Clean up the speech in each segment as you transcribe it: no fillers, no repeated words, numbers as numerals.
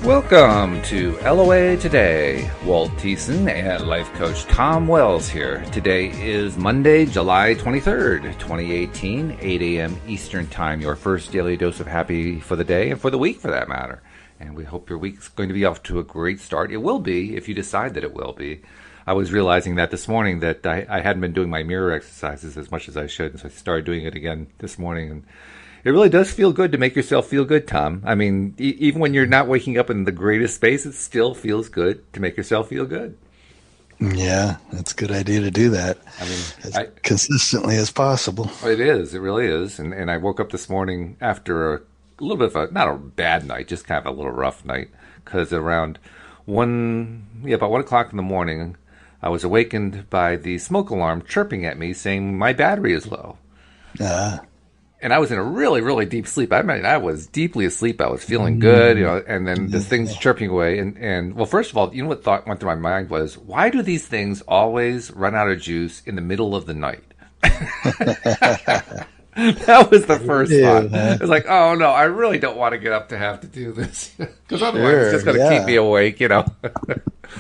Welcome to LOA Today. Walt Thiessen and life coach Tom Wells here. Today is Monday, July 23rd, 2018, 8 a.m. Eastern Time, your first daily dose of happy for the day and for the week for that matter. And we hope your week's going to be off to a great start. It will be if you decide that it will be. I was realizing that this morning that I hadn't been doing my mirror exercises as much as I should, so I started doing it again this morning. And it really does feel good to make yourself feel good, Tom. I mean, even when you're not waking up in the greatest space, it still feels good to make yourself feel good. Yeah, that's a good idea to do that. I mean, as consistently as possible. It is. It really is. And I woke up this morning after a little bit of a, not a bad night, just kind of a little rough night. Because around about 1 o'clock in the morning, I was awakened by the smoke alarm chirping at me saying my battery is low. And I was in a really, really deep sleep. I mean, I was deeply asleep. I was feeling good, and then this thing's chirping away. And well, first of all, what thought went through my mind was, why do these things always run out of juice in the middle of the night? That was the first thought. It was like, oh, no, I really don't want to get up to have to do this. Because otherwise it's just going to keep me awake,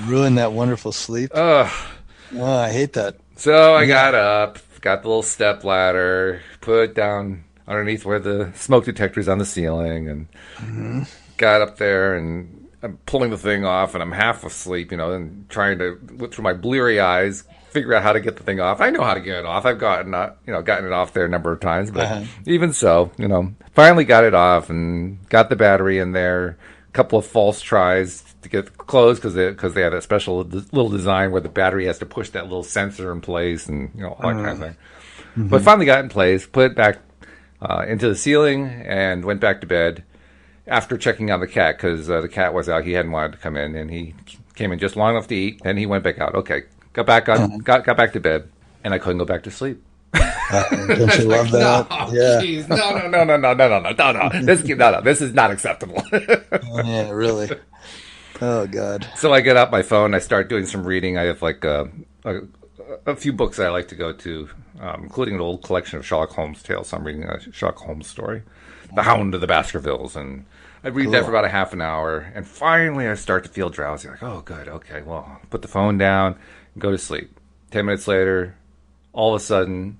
Ruin that wonderful sleep. I hate that. So I got up, got the little step ladder, put it down underneath where the smoke detector is on the ceiling, and got up there, and I'm pulling the thing off, and I'm half asleep, and trying to look through my bleary eyes, figure out how to get the thing off. I know how to get it off. I've gotten it off there a number of times, but even so, finally got it off and got the battery in there. A couple of false tries to get it closed because they had a special little design where the battery has to push that little sensor in place, and all that kind of thing. But finally got in place, put it back into the ceiling, and went back to bed after checking on the cat, because the cat was out. He hadn't wanted to come in, and he came in just long enough to eat, and he went back out. Okay, got back back to bed, and I couldn't go back to sleep. Don't you love that? No, geez, no. This is not acceptable. Yeah, really. Oh, God. So I get out my phone. I start doing some reading. I have a few books that I like to go to, including an old collection of Sherlock Holmes tales. So I'm reading a Sherlock Holmes story, The Hound of the Baskervilles, and I read that for about a half an hour, and finally I start to feel drowsy. Like, oh, good, okay, well, put the phone down and go to sleep. 10 minutes later, all of a sudden,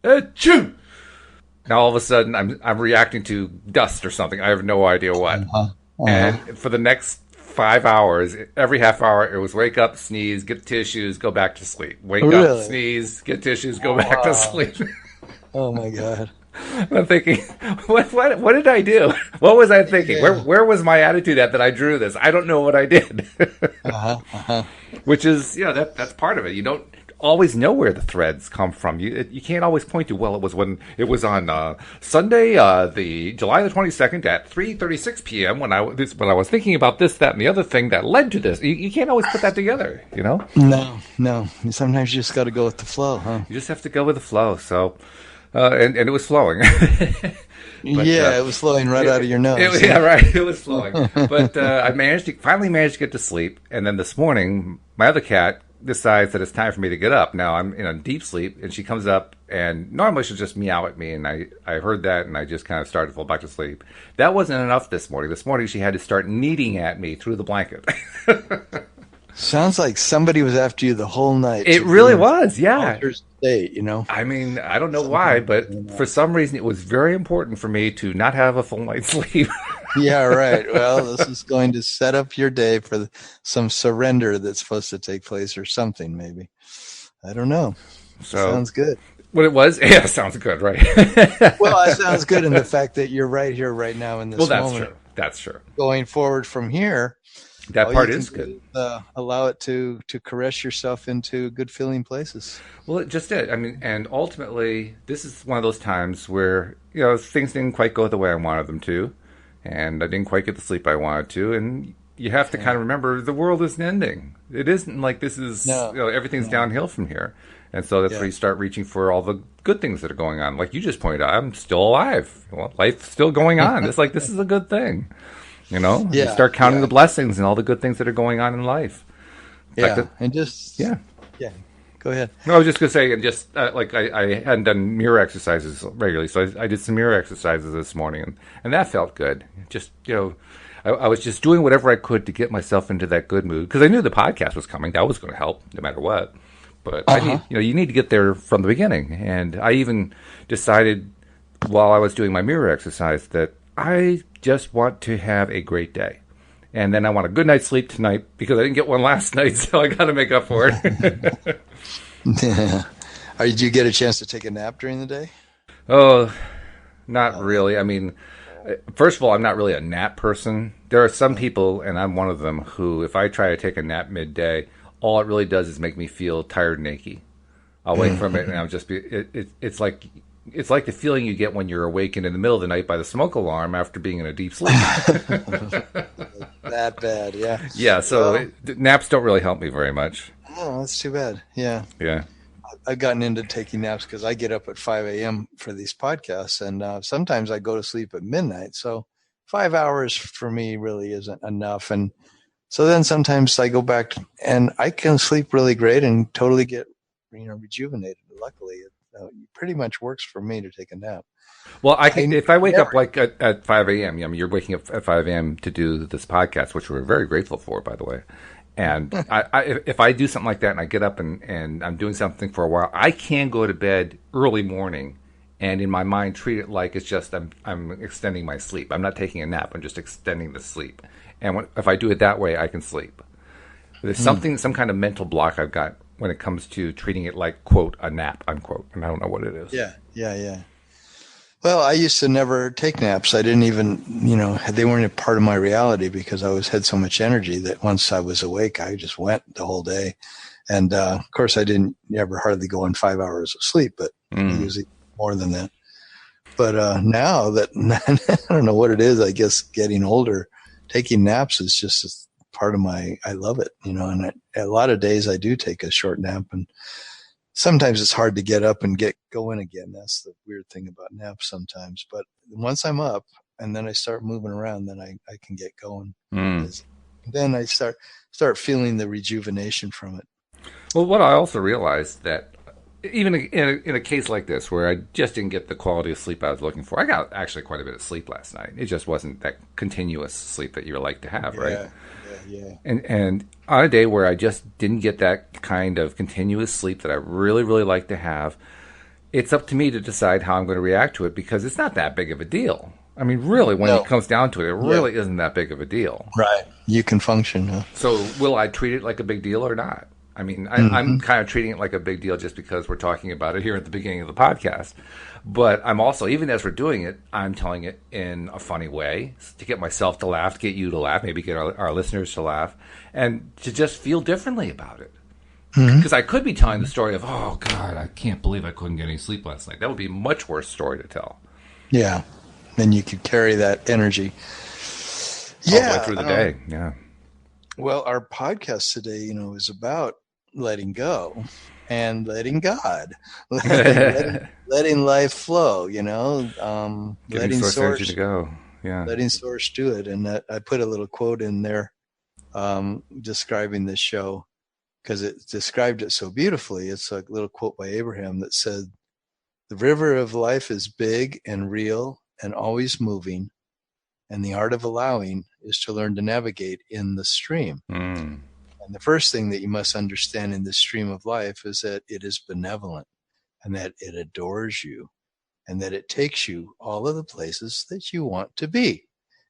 achoo! Now all of a sudden I'm reacting to dust or something. I have no idea what. And for the next 5 hours, every half hour, it was wake up, sneeze, get tissues, go back to sleep. Wake up, sneeze, get tissues, go back to sleep. Oh my God. I'm thinking, what did I do? What was I thinking? Where was my attitude at that I drew this? I don't know what I did. Which is, that's part of it. You don't always know where the threads come from. You can't always point to, well, it was when it was on Sunday, the July the 22nd at 3:36 p.m. when I was thinking about this, that, and the other thing that led to this. You can't always put that together, No. Sometimes you just got to go with the flow, huh? You just have to go with the flow. So, and it was flowing. But, it was flowing right out of your nose. It was flowing. But I finally managed to get to sleep. And then this morning, my other cat decides that it's time for me to get up. Now I'm in a deep sleep, and she comes up, and normally she'll just meow at me, and I heard that, and I just kind of started to fall back to sleep. That wasn't enough this morning. This morning she had to start kneading at me through the blanket. Sounds like somebody was after you the whole night. It really was, yeah. Altered state, I mean, I don't know why, but for some reason it was very important for me to not have a full night's sleep. Yeah, right. Well, this is going to set up your day for some surrender that's supposed to take place or something, maybe. I don't know. Sounds good. What it was? Yeah, sounds good, right? Well, it sounds good in the fact that you're right here, right now in this moment. Well, that's true. That's true. Going forward from here, that part is good. Allow it to caress yourself into good feeling places. Well, it just did. I mean, and ultimately, this is one of those times where, things didn't quite go the way I wanted them to. And I didn't quite get the sleep I wanted to. And you have to kind of remember the world isn't ending. It isn't like this is, everything's downhill from here. And so that's where you start reaching for all the good things that are going on. Like you just pointed out, I'm still alive. Well, life's still going on. It's like, this is a good thing. You start counting the blessings and all the good things that are going on in life. Go ahead. No, I was just going to say, and just I hadn't done mirror exercises regularly, so I did some mirror exercises this morning, and that felt good. Just, I was just doing whatever I could to get myself into that good mood because I knew the podcast was coming. That was going to help no matter what. But you need to get there from the beginning. And I even decided while I was doing my mirror exercise that I just want to have a great day. And then I want a good night's sleep tonight because I didn't get one last night, so I got to make up for it. Yeah. Did you get a chance to take a nap during the day? Oh, not really. I mean, first of all, I'm not really a nap person. There are some people, and I'm one of them, who if I try to take a nap midday, all it really does is make me feel tired and achy. I'll wake from it, and I'll just be. It's like the feeling you get when you're awakened in the middle of the night by the smoke alarm after being in a deep sleep. That bad, yeah. Yeah. So naps don't really help me very much. Oh, that's too bad. Yeah. Yeah. I've gotten into taking naps because I get up at 5 a.m. for these podcasts, and sometimes I go to sleep at midnight. So 5 hours for me really isn't enough. And so then sometimes I go back and I can sleep really great and totally get rejuvenated. Luckily, it pretty much works for me to take a nap. Well, if I wake up like at 5 a.m., I mean, you're waking up at 5 a.m. to do this podcast, which we're very grateful for, by the way. And if I do something like that and I get up and I'm doing something for a while, I can go to bed early morning and in my mind treat it like it's just I'm extending my sleep. I'm not taking a nap. I'm just extending the sleep. And if I do it that way, I can sleep. There's some kind of mental block I've got when it comes to treating it like, quote, a nap, unquote. And I don't know what it is. Yeah. Well, I used to never take naps. I didn't even, they weren't a part of my reality because I had so much energy that once I was awake, I just went the whole day. And, of course, I didn't ever hardly go on 5 hours of sleep, but usually more than that. But now that I don't know what it is, I guess getting older, taking naps is just part of I love it, and a lot of days I do take a short nap, and sometimes it's hard to get up and get going again. That's the weird thing about naps sometimes. But once I'm up and then I start moving around, then I can get going. Then I start feeling the rejuvenation from it. Well, what I also realized that even in a case like this where I just didn't get the quality of sleep I was looking for, I got actually quite a bit of sleep last night. It just wasn't that continuous sleep that you like to have, right? Yeah. And on a day where I just didn't get that kind of continuous sleep that I really, really like to have, it's up to me to decide how I'm going to react to it because it's not that big of a deal. I mean, really, when it comes down to it, it really isn't that big of a deal. Right. You can function. Huh? So will I treat it like a big deal or not? I mean, I'm kind of treating it like a big deal just because we're talking about it here at the beginning of the podcast. But I'm also, even as we're doing it, I'm telling it in a funny way to get myself to laugh, to get you to laugh, maybe get our listeners to laugh, and to just feel differently about it. Because I could be telling the story of, oh, God, I can't believe I couldn't get any sleep last night. That would be a much worse story to tell. Yeah. Then you could carry that energy. All the way through the day. Yeah. Well, our podcast today, is about letting go and letting God, letting life flow, letting source to go. Yeah. Letting source do it. And I put a little quote in there describing this show because it described it so beautifully. It's a little quote by Abraham that said, "The river of life is big and real and always moving, and the art of allowing is to learn to navigate in the stream." And the first thing that you must understand in this stream of life is that it is benevolent and that it adores you and that it takes you all of the places that you want to be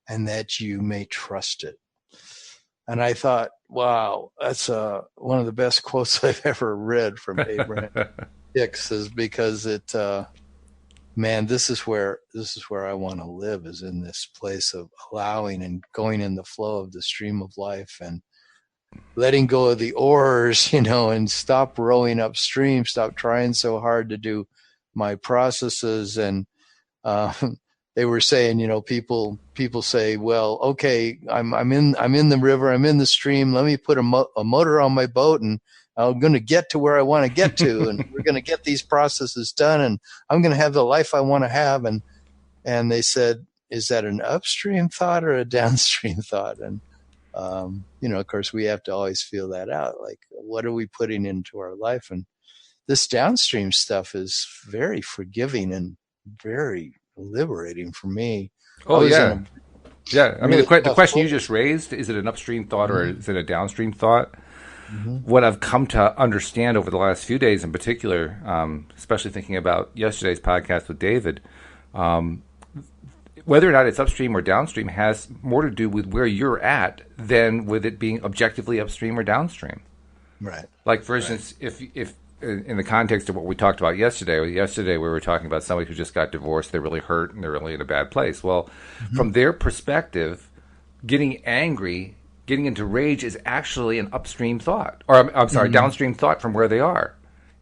and that you may trust it. And I thought, wow, that's one of the best quotes I've ever read from Abraham-Hicks is because it, man, this is where I want to live, is in this place of allowing and going in the flow of the stream of life and letting go of the oars, and stop rowing upstream, stop trying so hard to do my processes. And they were saying, people say, well, okay, I'm in the river, I'm in the stream. Let me put a motor on my boat and I'm going to get to where I want to get to. And we're going to get these processes done. And I'm going to have the life I want to have. And they said, is that an upstream thought or a downstream thought? And, of course, we have to always feel that out. Like, what are we putting into our life? And this downstream stuff is very forgiving and very liberating for me. Oh, yeah. Yeah, I mean, really the tough question you place. just raised, is it an upstream thought or Mm-hmm. is it a downstream thought? Mm-hmm. What I've come to understand over the last few days in particular, especially thinking about yesterday's podcast with David, whether or not it's upstream or downstream has more to do with where you're at than with it being objectively upstream or downstream. Right. Like, for Right. instance, if in the context of what we talked about yesterday we were talking about somebody who just got divorced, they're really hurt and they're really in a bad place. Well, Mm-hmm. from their perspective, getting angry, getting into rage is actually an upstream thought, or I'm sorry, Mm-hmm. downstream thought from where they are.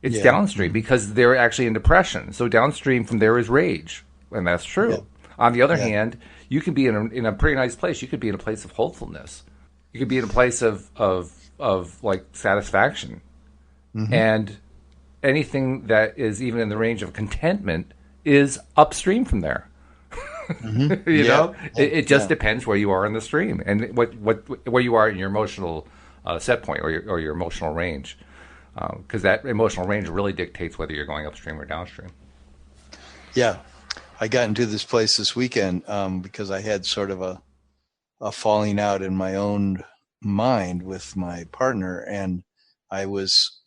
It's Yeah. downstream because they're actually in depression. So downstream from there is rage, and that's Yeah. true. On the other Yeah. hand, you can be in a pretty nice place. You could be in a place of hopefulness. You could be in a place of like satisfaction, Mm-hmm. and anything that is even in the range of contentment is upstream from there. Mm-hmm. You Yeah. know, it just Yeah. depends where you are in the stream and what where you are in your emotional set point or your emotional range, because that emotional range really dictates whether you're going upstream or downstream. Yeah. I got into this place this weekend because I had sort of a falling out in my own mind with my partner, and I was,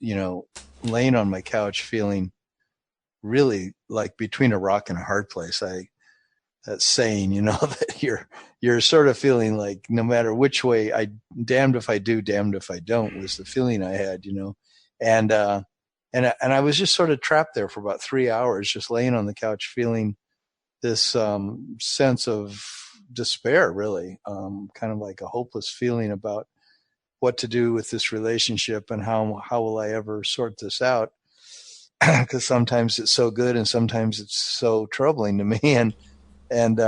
laying on my couch feeling really like between a rock and a hard place. That saying, that you're sort of feeling like no matter which way, damned if I do, damned if I don't, was the feeling I had, and I was just sort of trapped there for about 3 hours, just laying on the couch, feeling this sense of despair, really, kind of like a hopeless feeling about what to do with this relationship and how will I ever sort this out? Because sometimes it's so good and sometimes it's so troubling to me, and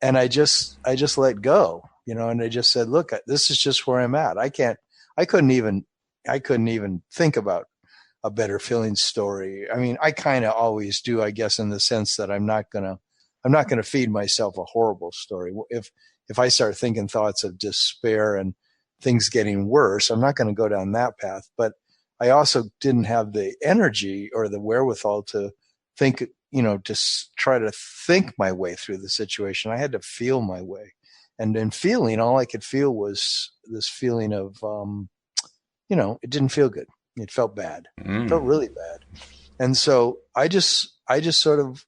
I just let go, and I just said, look, this is just where I'm at. I couldn't even think about a better feeling story. I mean, I kind of always do, I guess, in the sense that I'm not gonna feed myself a horrible story. If I start thinking thoughts of despair and things getting worse, I'm not going to go down that path. But I also didn't have the energy or the wherewithal to think, just try to think my way through the situation. I had to feel my way. And in feeling, all I could feel was this feeling of, it didn't feel good. It felt bad. It felt really bad. And so I just sort of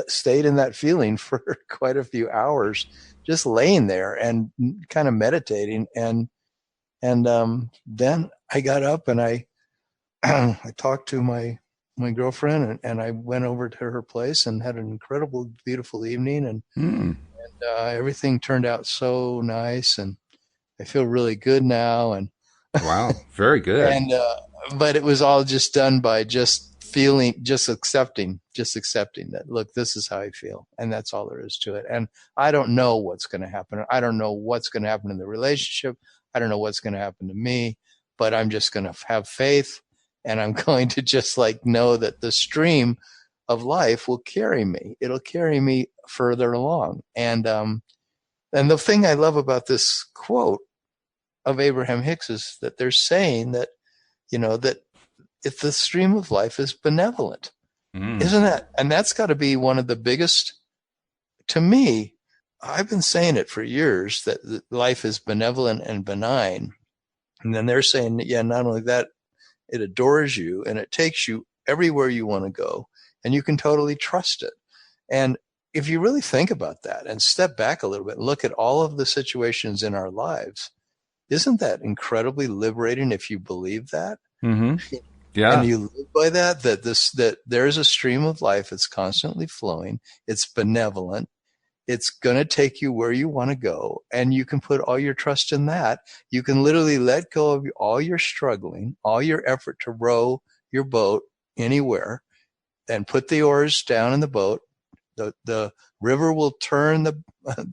stayed in that feeling for quite a few hours, just laying there and kind of meditating. And then I got up and I I talked to my girlfriend, and I went over to her place and had an incredible, beautiful evening, and everything turned out so nice, and I feel really good now, and Wow, very good. and but it was all just done by just feeling, just accepting that, look, this is how I feel, and that's all there is to it. And I don't know what's going to happen. I don't know what's going to happen in the relationship. I don't know what's going to happen to me, but I'm just going to have faith, and I'm going to just like know that the stream of life will carry me. It'll carry me further along. And the thing I love about this quote of Abraham-Hicks is that they're saying that, that if the stream of life is benevolent, isn't that? And that's got to be one of the biggest, to me. I've been saying it for years that life is benevolent and benign. And then they're saying that, yeah, not only that, it adores you and it takes you everywhere you want to go, and you can totally trust it. And if you really think about that and step back a little bit and look at all of the situations in our lives, isn't that incredibly liberating if you believe that? Mm-hmm. And Yeah. you live by that there's a stream of life that's constantly flowing. It's benevolent. It's going to take you where you want to go, and you can put all your trust in that. You can literally let go of all your struggling, all your effort to row your boat anywhere, and put the oars down in the boat. The river will turn the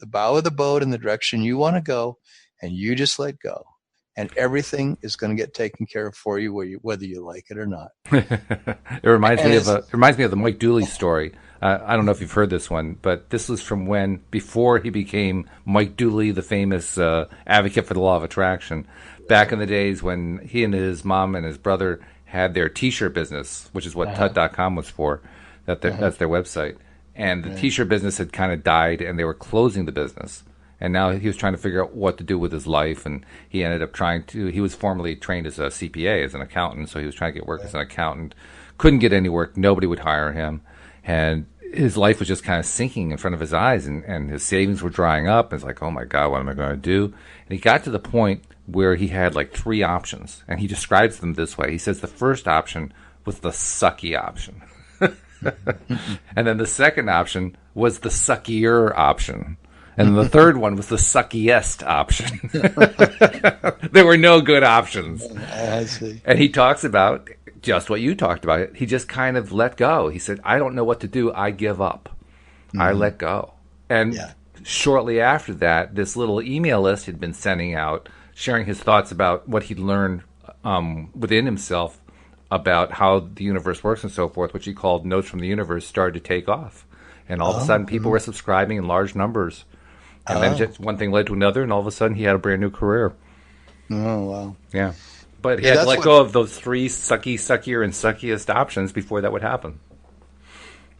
bow of the boat in the direction you want to go, and you just let go. And everything is going to get taken care of for you, whether you like it or not. It reminds And me of the Mike Dooley story. I don't know if you've heard this one, but this was from before he became Mike Dooley, the famous advocate for the law of attraction. Back in the days when he and his mom and his brother had their T-shirt business, which is what Tut.com was for. That's their website. And the T-shirt business had kind of died, and they were closing the business. And now he was trying to figure out what to do with his life, and he ended up he was formerly trained as a CPA, as an accountant, so he was trying to get work as an accountant. Couldn't get any work. Nobody would hire him. And his life was just kind of sinking in front of his eyes, and his savings were drying up. It's like, oh my God, what am I going to do? And he got to the point where he had like 3 options, and he describes them this way. He says the first option was the sucky option. And then the second option was the suckier option. And then the third one was the suckiest option. There were no good options. I see. And he talks about just what you talked about. He just kind of let go. He said, I don't know what to do. I give up. I let go. And shortly after that, this little email list he'd been sending out, sharing his thoughts about what he'd learned within himself about how the universe works and so forth, which he called Notes from the Universe, started to take off. And all of a sudden, people were subscribing in large numbers. And then just one thing led to another, and all of a sudden, he had a brand new career. Oh, wow. Yeah. But he had to let go of those 3 suckier, and suckiest options before that would happen.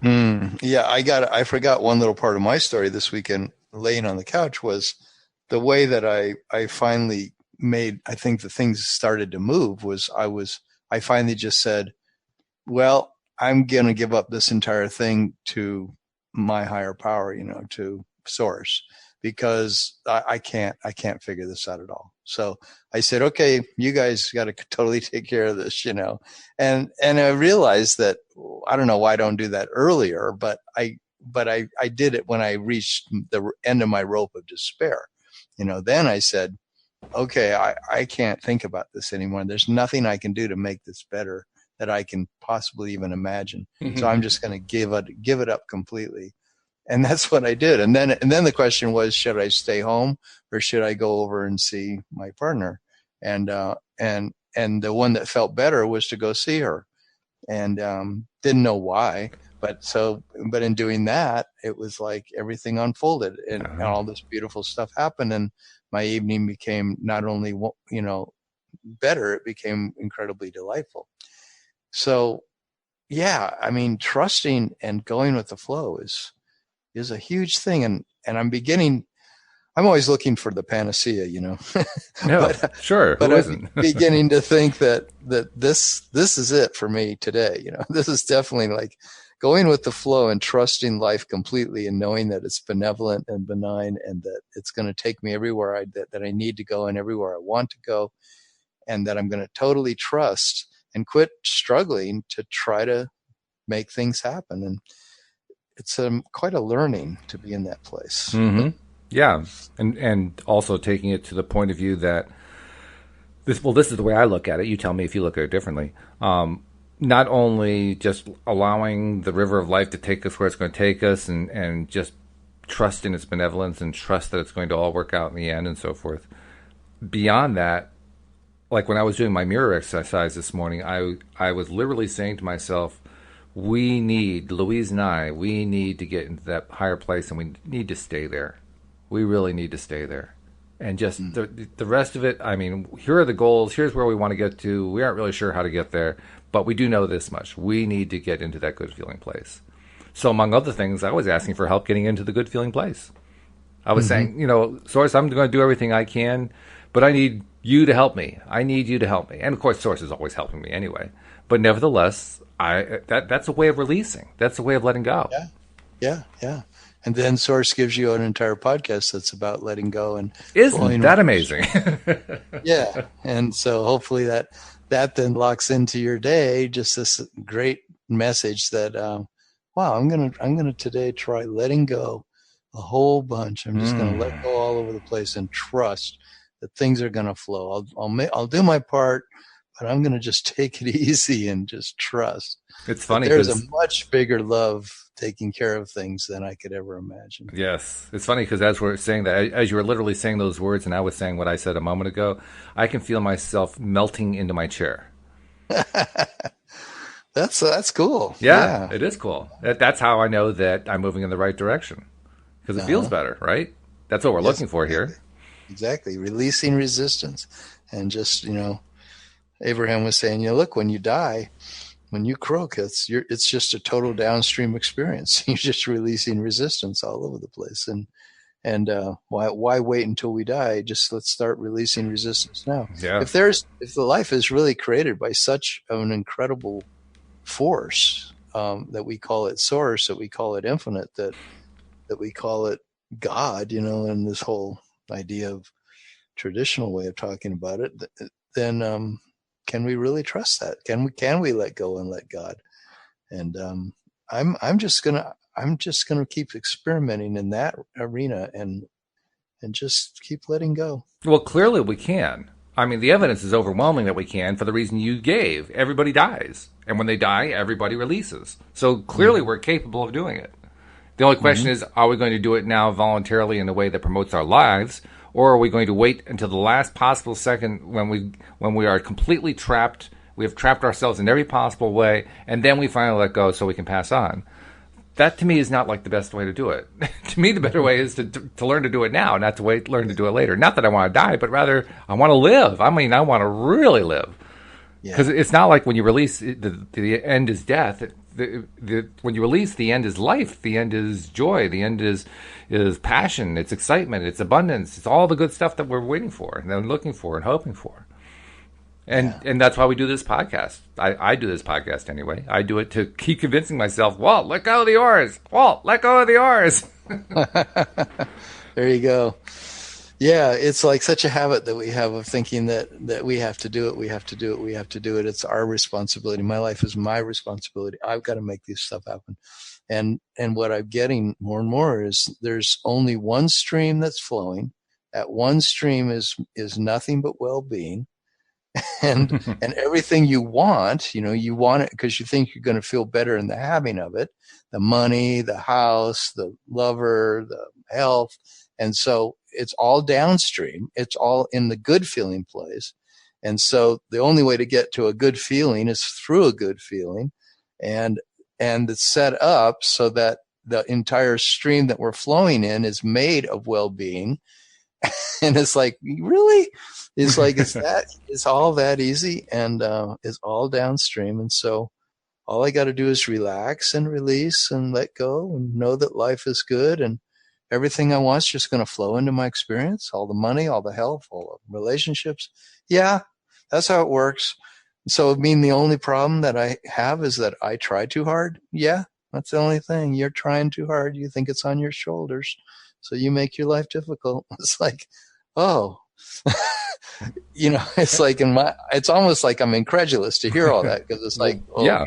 Yeah, I forgot one little part of my story this weekend, laying on the couch, was the way that I finally made, I think the things started to move was I finally just said, well, I'm going to give up this entire thing to my higher power, to source, because I can't figure this out at all. So I said, okay, you guys got to totally take care of this, and I realized that, I don't know why I don't do that earlier, but I did it when I reached the end of my rope of despair. Then I said, okay, I can't think about this anymore. There's nothing I can do to make this better that I can possibly even imagine. So I'm just going to give it up completely. And that's what I did. And then the question was, should I stay home or should I go over and see my partner? And the one that felt better was to go see her, and didn't know why. But in doing that, it was like everything unfolded, and all this beautiful stuff happened. And my evening became not only, better, it became incredibly delightful. So, yeah, I mean, trusting and going with the flow is a huge thing. And I'm always looking for the panacea, No, but, sure. But Who I'm isn't? beginning to think that this is it for me today. This is definitely like going with the flow and trusting life completely, and knowing that it's benevolent and benign, and that it's going to take me everywhere that I need to go and everywhere I want to go, and that I'm going to totally trust and quit struggling to try to make things happen. And it's quite a learning to be in that place. Mm-hmm. Yeah, and also taking it to the point of view that this is the way I look at it. You tell me if you look at it differently. Not only just allowing the river of life to take us where it's going to take us, and just trust in its benevolence and trust that it's going to all work out in the end and so forth. Beyond that, like when I was doing my mirror exercise this morning, I was literally saying to myself, Louise and I, we need to get into that higher place, and we need to stay there. We really need to stay there. And just the rest of it, I mean, here are the goals. Here's where we want to get to. We aren't really sure how to get there, but we do know this much. We need to get into that good feeling place. So among other things, I was asking for help getting into the good feeling place. I was saying, Source, I'm going to do everything I can, but I need you to help me. I need you to help me. And of course, Source is always helping me anyway. But nevertheless, that's a way of releasing. That's a way of letting go. Yeah. And then Source gives you an entire podcast that's about letting go. And isn't that amazing? Yeah. And so hopefully that then locks into your day just this great message that, wow, I'm gonna today try letting go a whole bunch. I'm just gonna let go all over the place and trust that things are gonna flow. I'll do my part, but I'm gonna just take it easy and just trust. It's funny. There's a much bigger love taking care of things than I could ever imagine. Yes. It's funny because as we're saying that, as you were literally saying those words and I was saying what I said a moment ago, I can feel myself melting into my chair. That's cool. Yeah, it is cool. That's how I know that I'm moving in the right direction, because it feels better, right? That's what we're looking for here. Exactly. Releasing resistance. And just, Abraham was saying, look, when you die, when you croak, it's just a total downstream experience. You're just releasing resistance all over the place. And And why wait until we die? Just let's start releasing resistance now. Yeah. If the life is really created by such an incredible force, that we call it source, that we call it infinite, that we call it God, and this whole idea of traditional way of talking about it, then can we really trust that? Can we let go and let God? And I'm just gonna keep experimenting in that arena and just keep letting go. Well, clearly we can. I mean, the evidence is overwhelming that we can for the reason you gave. Everybody dies. And when they die, everybody releases. So clearly we're capable of doing it. The only question is, are we going to do it now voluntarily in a way that promotes our lives? Or are we going to wait until the last possible second when we are completely trapped, we have trapped ourselves in every possible way, and then we finally let go so we can pass on? That, to me, is not like the best way to do it. To me, the better way is to learn to do it now, not to learn to do it later. Not that I want to die, but rather I want to live. I mean, I want to really live. Because it's not like when you release, the end is death. When you release, the end is life. The end is joy. The end is passion. It's excitement. It's abundance. It's all the good stuff that we're waiting for and looking for and hoping for. And that's why we do this podcast. I do this podcast anyway. I do it to keep convincing myself, Walt, let go of the oars. Walt, let go of the oars. There you go. Yeah, it's like such a habit that we have of thinking that we have to do it, we have to do it, we have to do it. It's our responsibility. My life is my responsibility. I've got to make this stuff happen. And what I'm getting more and more is there's only one stream that's flowing. That one stream is nothing but well-being. And everything you want it because you think you're going to feel better in the having of it, the money, the house, the lover, the health. And so it's all downstream. It's all in the good feeling place. And so the only way to get to a good feeling is through a good feeling. And it's set up so that the entire stream that we're flowing in is made of well-being. And it's like, really? It's like, it's all that easy, and it's all downstream. And so all I got to do is relax and release and let go and know that life is good, and everything I want is just going to flow into my experience. All the money, all the health, all the relationships. Yeah, that's how it works. So I mean, the only problem that I have is that I try too hard. Yeah, that's the only thing. You're trying too hard. You think it's on your shoulders. So you make your life difficult. It's like, oh, it's like it's almost like I'm incredulous to hear all that, because it's like, oh, yeah,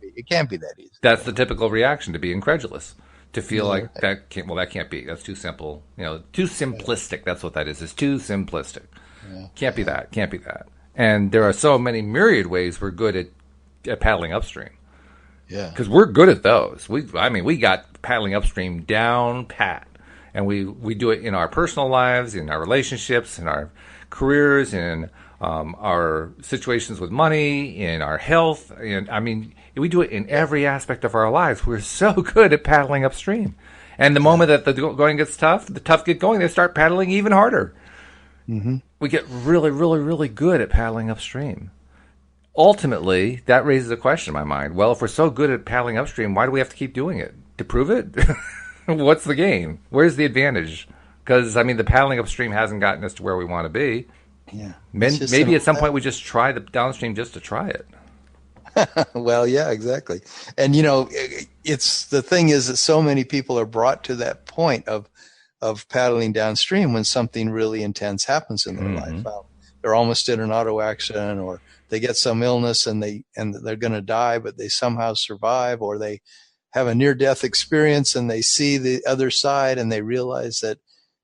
it can't be that easy. That's the typical reaction, to be incredulous, to feel like that can't be. That's too simple. Too simplistic. That's what that is. It's too simplistic. Yeah. Can't be that. And there are so many myriad ways we're good at paddling upstream. Yeah. Because we're good at those. We got paddling upstream down pat. And we do it in our personal lives, in our relationships, in our careers, in our situations with money, in our health. And we do it in every aspect of our lives. We're so good at paddling upstream. And the moment that the going gets tough, the tough get going, they start paddling even harder. Mm-hmm. We get really, really, really good at paddling upstream. Ultimately, that raises a question in my mind. Well, if we're so good at paddling upstream, why do we have to keep doing it? To prove it? What's the gain? Where's the advantage? Because, the paddling upstream hasn't gotten us to where we want to be. Yeah. Maybe at some point we just try the downstream just to try it. Well, yeah, exactly. And, it's the thing is that so many people are brought to that point of paddling downstream when something really intense happens in their life. They're almost in an auto accident, or they get some illness and they're going to die, but they somehow survive, or they have a near-death experience and they see the other side and they realize that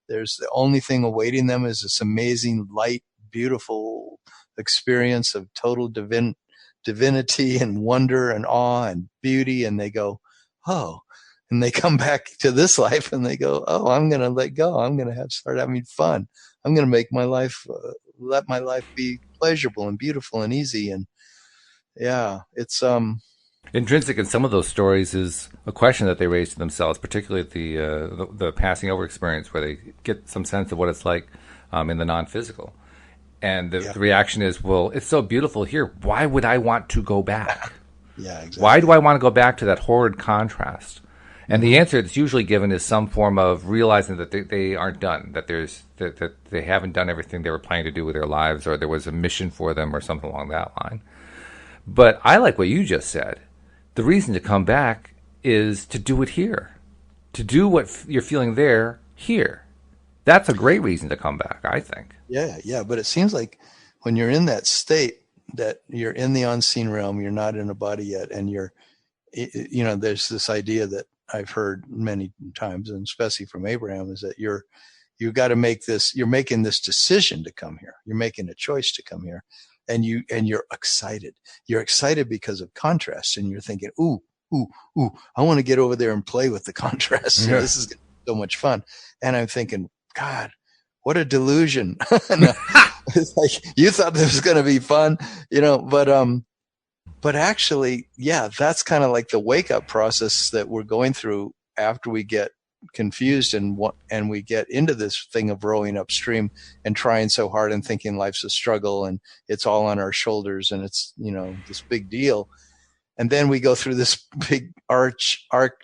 there's the only thing awaiting them is this amazing, light, beautiful experience of total divinity and wonder and awe and beauty. And they go, oh, and they come back to this life and they go, oh, I'm going to let go. I'm going to start having fun. I'm going to make my life, let my life be pleasurable and beautiful and easy. And yeah, it's, intrinsic in some of those stories is a question that they raise to themselves, particularly at the passing over experience, where they get some sense of what it's like in the non-physical. And the reaction is, well, it's so beautiful here. Why would I want to go back? Yeah, exactly. Why do I want to go back to that horrid contrast? And the answer that's usually given is some form of realizing that they aren't done, that that they haven't done everything they were planning to do with their lives, or there was a mission for them, or something along that line. But I like what you just said. The reason to come back is to do it here, to do what you're feeling there here. That's a great reason to come back, I think. Yeah. But it seems like when you're in that state, that you're in the unseen realm, you're not in a body yet, and there's this idea that I've heard many times, and especially from Abraham, is that you got to make this. You're making this decision to come here. You're making a choice to come here, and you're excited. You're excited because of contrast, and you're thinking, ooh, I want to get over there and play with the contrast. Yeah. This is so much fun. And I'm thinking, God, what a delusion. It's like, you thought this was going to be fun, but actually, yeah, that's kind of like the wake up process that we're going through after we get confused and we get into this thing of rowing upstream and trying so hard and thinking life's a struggle and it's all on our shoulders and it's, this big deal. And then we go through this big arc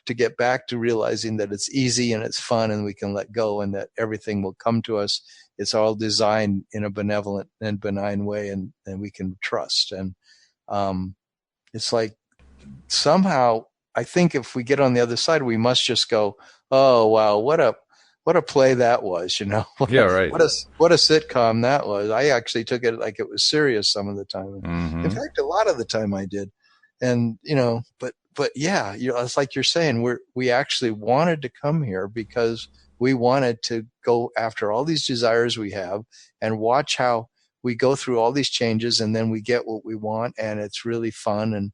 to get back to realizing that it's easy and it's fun and we can let go and that everything will come to us. It's all designed in a benevolent and benign way, and we can trust. And it's like somehow I think if we get on the other side, we must just go, oh, wow, what a play that was, Yeah, right. What a sitcom that was. I actually took it like it was serious some of the time. Mm-hmm. In fact, a lot of the time I did. And, but yeah, it's like you're saying, we actually wanted to come here because we wanted to go after all these desires we have and watch how we go through all these changes and then we get what we want and it's really fun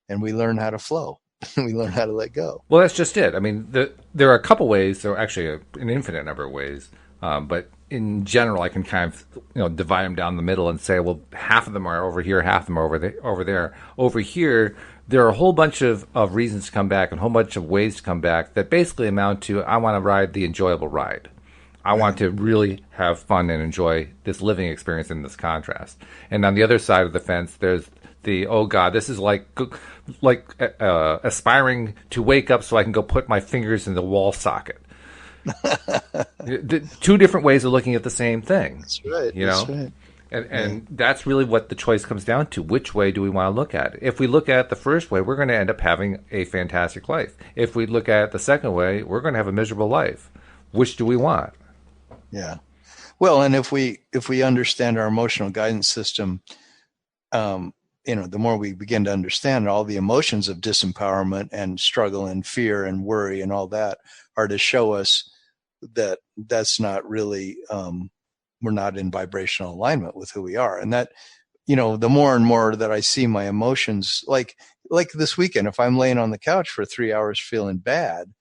and we learn how to flow. We learn how to let go. Well, that's just it. I mean, there are a couple ways, there are actually an infinite number of ways, but in general, I can kind of divide them down the middle and say, well, half of them are over here, half of them are over there. Over here, there are a whole bunch of reasons to come back and a whole bunch of ways to come back that basically amount to, I want to ride the enjoyable ride. I want to really have fun and enjoy this living experience in this contrast. And on the other side of the fence, there's the, oh God, this is like aspiring to wake up so I can go put my fingers in the wall socket. Two different ways of looking at the same thing. That's right. That's right. And that's really what the choice comes down to. Which way do we want to look at it? If we look at it the first way, we're going to end up having a fantastic life. If we look at it the second way, we're going to have a miserable life. Which do we want? Yeah. Well, and if we understand our emotional guidance system, the more we begin to understand all the emotions of disempowerment and struggle and fear and worry and all that are to show us that that's not really, we're not in vibrational alignment with who we are. And that, the more and more that I see my emotions, like this weekend, if I'm laying on the couch for 3 hours feeling bad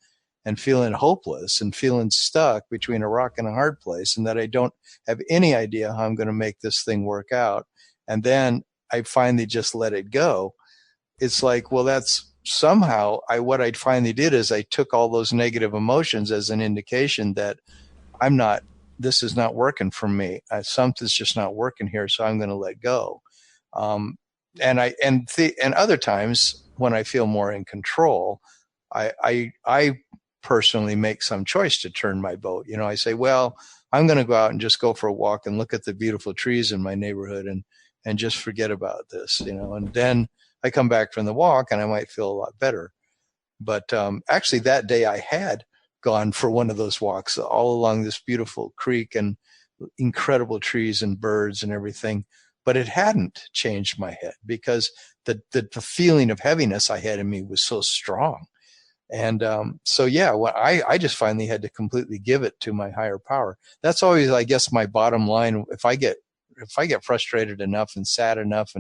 and feeling hopeless and feeling stuck between a rock and a hard place, and that I don't have any idea how I'm going to make this thing work out, and then I finally just let it go, it's like, well, that's somehow what I finally did is I took all those negative emotions as an indication that this is not working for me. Something's just not working here. So I'm going to let go. And other times when I feel more in control, I personally make some choice to turn my boat. I say, well, I'm going to go out and just go for a walk and look at the beautiful trees in my neighborhood and just forget about this, and then I come back from the walk and I might feel a lot better. But actually that day I had gone for one of those walks all along this beautiful creek and incredible trees and birds and everything. But it hadn't changed my head because the feeling of heaviness I had in me was so strong. And I just finally had to completely give it to my higher power. That's always, I guess, my bottom line. If I get frustrated enough and sad enough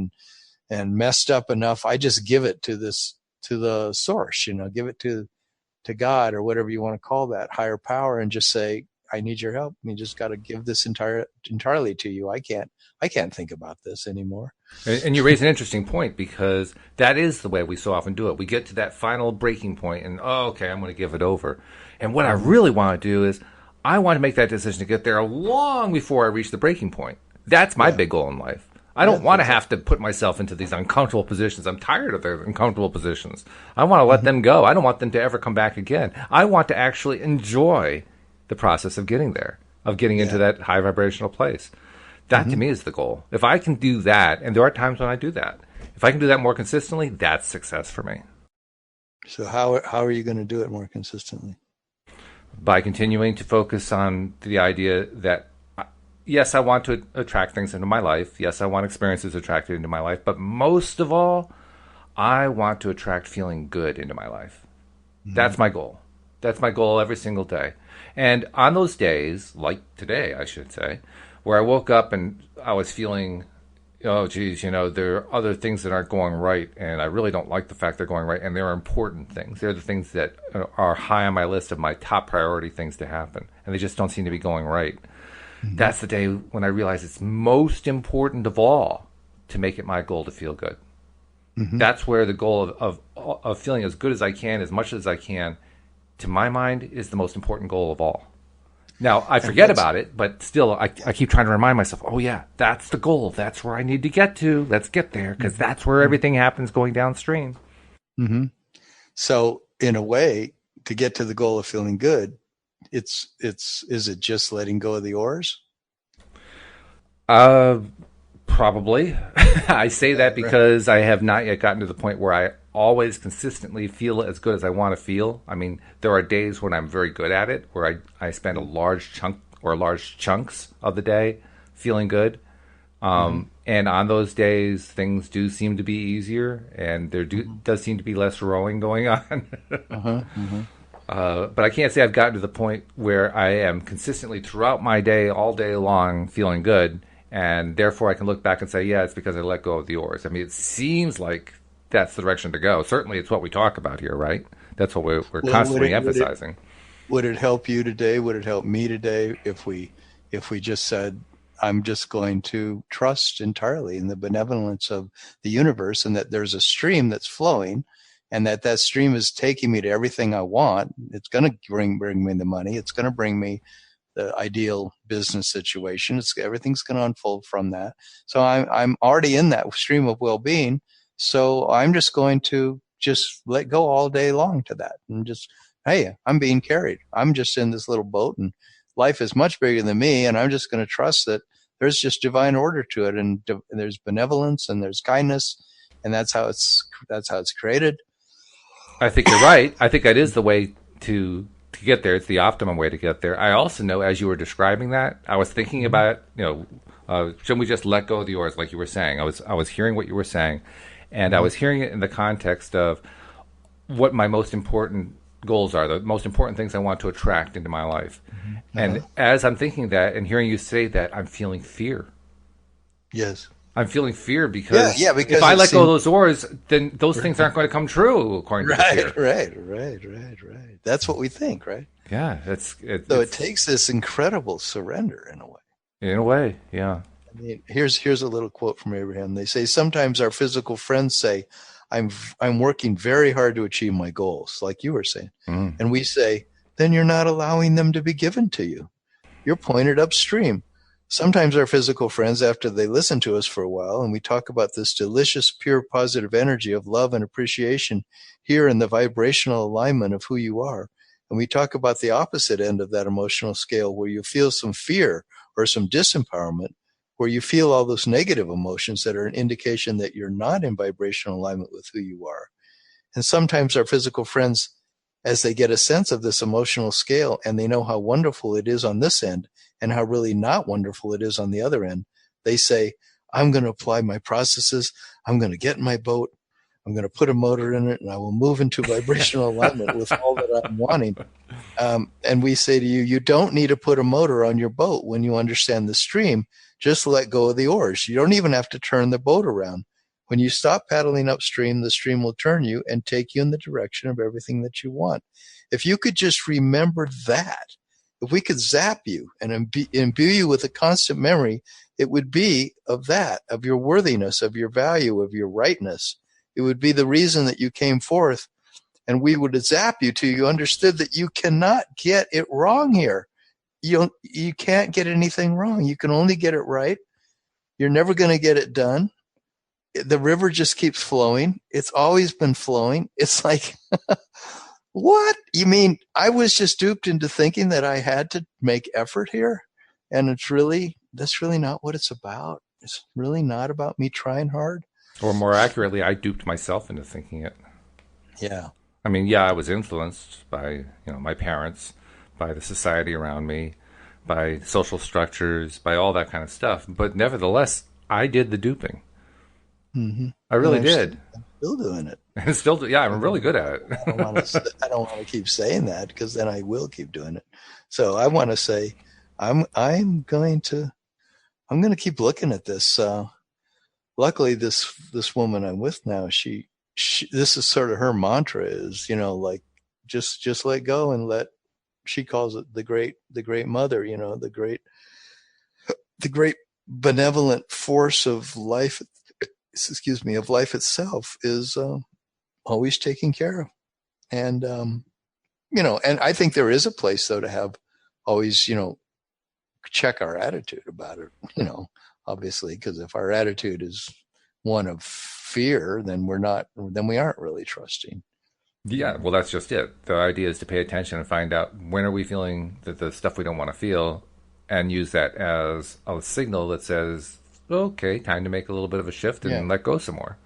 and messed up enough, I just give it to the source, give it to God or whatever you want to call that, higher power, and just say, I need your help. You just got to give this entirely to you. I can't think about this anymore. And you raise an interesting point, because that is the way we so often do it. We get to that final breaking point and, okay, I'm going to give it over. And what I really want to do is I want to make that decision to get there long before I reach the breaking point. That's my big goal in life. I don't want to have to put myself into these uncomfortable positions. I'm tired of their uncomfortable positions. I want to let them go. I don't want them to ever come back again. I want to actually enjoy the process of getting there, of getting into that high vibrational place. That to me is the goal. If I can do that, and there are times when I do that, if I can do that more consistently, that's success for me. So how are you going to do it more consistently? By continuing to focus on the idea that yes, I want to attract things into my life. Yes, I want experiences attracted into my life. But most of all, I want to attract feeling good into my life. That's my goal. That's my goal every single day. And on those days, like today, I should say, where I woke up and I was feeling, oh, geez, there are other things that aren't going right. And I really don't like the fact they're going right. And they're important things. They're the things that are high on my list of my top priority things to happen. And they just don't seem to be going right. That's the day when I realize it's most important of all to make it my goal to feel good. That's where the goal of feeling as good as I can, as much as I can, to my mind, is the most important goal of all. Now, I forget about it, but still, I keep trying to remind myself, oh yeah, that's the goal. That's where I need to get to. Let's get there, because that's where everything happens going downstream. So, in a way, to get to the goal of feeling good, is it just letting go of the oars? Probably. I say that because I have not yet gotten to the point where I always consistently feel as good as I want to feel. I mean, there are days when I'm very good at it, where I spend a large chunk or large chunks of the day feeling good. And on those days, things do seem to be easier, and there does seem to be less rowing going on. But I can't say I've gotten to the point where I am consistently throughout my day, all day long, feeling good, and therefore I can look back and say, yeah, it's because I let go of the oars. I mean, it seems like that's the direction to go. Certainly it's what we talk about here, right? That's what we're constantly emphasizing. Would it help you today? Would it help me today if we just said, I'm just going to trust entirely in the benevolence of the universe, and that there's a stream that's flowing, and that stream is taking me to everything I want. It's going to bring me the money. It's going to bring me the ideal business situation. Everything's going to unfold from that. So I'm already in that stream of well-being. So I'm just going to just let go all day long to that, and just, hey, I'm being carried. I'm just in this little boat, and life is much bigger than me, and I'm just going to trust that there's just divine order to it, and there's benevolence, and there's kindness, and that's how it's created. I think you're right. I think that is the way to get there. It's the optimum way to get there. I also know, as you were describing that, I was thinking about, shouldn't we just let go of the oars, like you were saying? I was hearing what you were saying, and I was hearing it in the context of what my most important goals are, the most important things I want to attract into my life. And as I'm thinking that and hearing you say that, I'm feeling fear. Yes. I'm feeling fear because, because if I let go of those oars, then those things aren't going to come true, according to the fear. Right. That's what we think, right? Yeah. So it takes this incredible surrender in a way. In a way, yeah. I mean, here's a little quote from Abraham. They say, sometimes our physical friends say, I'm working very hard to achieve my goals, like you were saying. And we say, then you're not allowing them to be given to you. You're pointed upstream. Sometimes our physical friends, after they listen to us for a while, and we talk about this delicious, pure, positive energy of love and appreciation here in the vibrational alignment of who you are, and we talk about the opposite end of that emotional scale, where you feel some fear or some disempowerment, where you feel all those negative emotions that are an indication that you're not in vibrational alignment with who you are. And sometimes our physical friends, as they get a sense of this emotional scale and they know how wonderful it is on this end and how really not wonderful it is on the other end, they say, I'm going to apply my processes. I'm going to get in my boat. I'm going to put a motor in it, and I will move into vibrational alignment with all that I'm wanting. And we say to you, you don't need to put a motor on your boat when you understand the stream. Just let go of the oars. You don't even have to turn the boat around. When you stop paddling upstream, the stream will turn you and take you in the direction of everything that you want. If you could just remember that, if we could zap you and imbue you with a constant memory, it would be of that, of your worthiness, of your value, of your rightness. It would be the reason that you came forth, and we would zap you till you understood that you cannot get it wrong here. You can't get anything wrong. You can only get it right. You're never going to get it done. The river just keeps flowing. It's always been flowing. It's like, what? You mean I was just duped into thinking that I had to make effort here? And that's really not what it's about. It's really not about me trying hard. Or more accurately, I duped myself into thinking it. Yeah. I mean, yeah, I was influenced by, my parents, by the society around me, by social structures, by all that kind of stuff. But nevertheless, I did the duping. Mm-hmm. I really did. I'm still doing it. And still, yeah, I'm really good at it. I don't want to keep saying that, because then I will keep doing it. So I want to say, I'm going to keep looking at this. Luckily, this woman I'm with now, she this is sort of her mantra is, like just let go and she calls it the great mother, the great benevolent force of life, of life itself is always taken care of. And, and I think there is a place though to have always, check our attitude about it, obviously, because if our attitude is one of fear, then we aren't really trusting. Yeah, well, that's just it. The idea is to pay attention and find out when are we feeling the stuff we don't want to feel, and use that as a signal that says, okay, time to make a little bit of a shift and let go some more.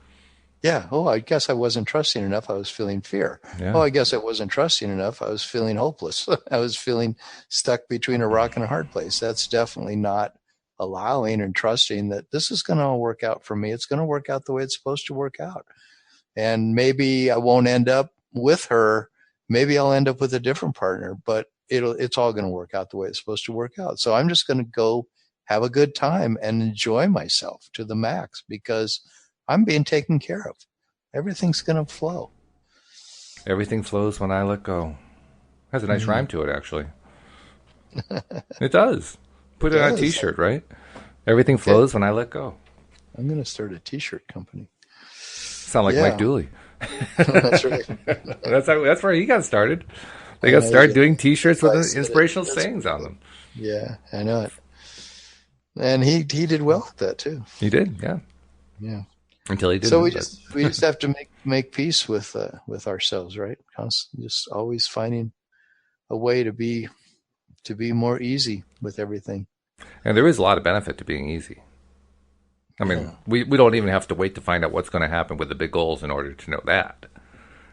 Yeah. Oh, I guess I wasn't trusting enough. I was feeling fear. Yeah. Oh, I guess I wasn't trusting enough. I was feeling hopeless. I was feeling stuck between a rock and a hard place. That's definitely not allowing and trusting that this is going to all work out for me. It's going to work out the way it's supposed to work out. And maybe I won't end up with her. Maybe I'll end up with a different partner, but it's all going to work out the way it's supposed to work out. So I'm just going to go have a good time and enjoy myself to the max, because I'm being taken care of. Everything's going to flow. Everything flows when I let go. Has a nice rhyme to it, actually. It does. Put it on a T-shirt, right? Everything flows when I let go. I'm going to start a T-shirt company. Sound like Mike Dooley. That's right. That's where he got started. They got started doing T-shirts with inspirational sayings on them. Yeah, I know it. And he did well with that too. He did, yeah. Yeah. Until he didn't. So we just have to make peace with ourselves, right? Just always finding a way to be more easy with everything. And there is a lot of benefit to being easy. I mean, we don't even have to wait to find out what's going to happen with the big goals in order to know that.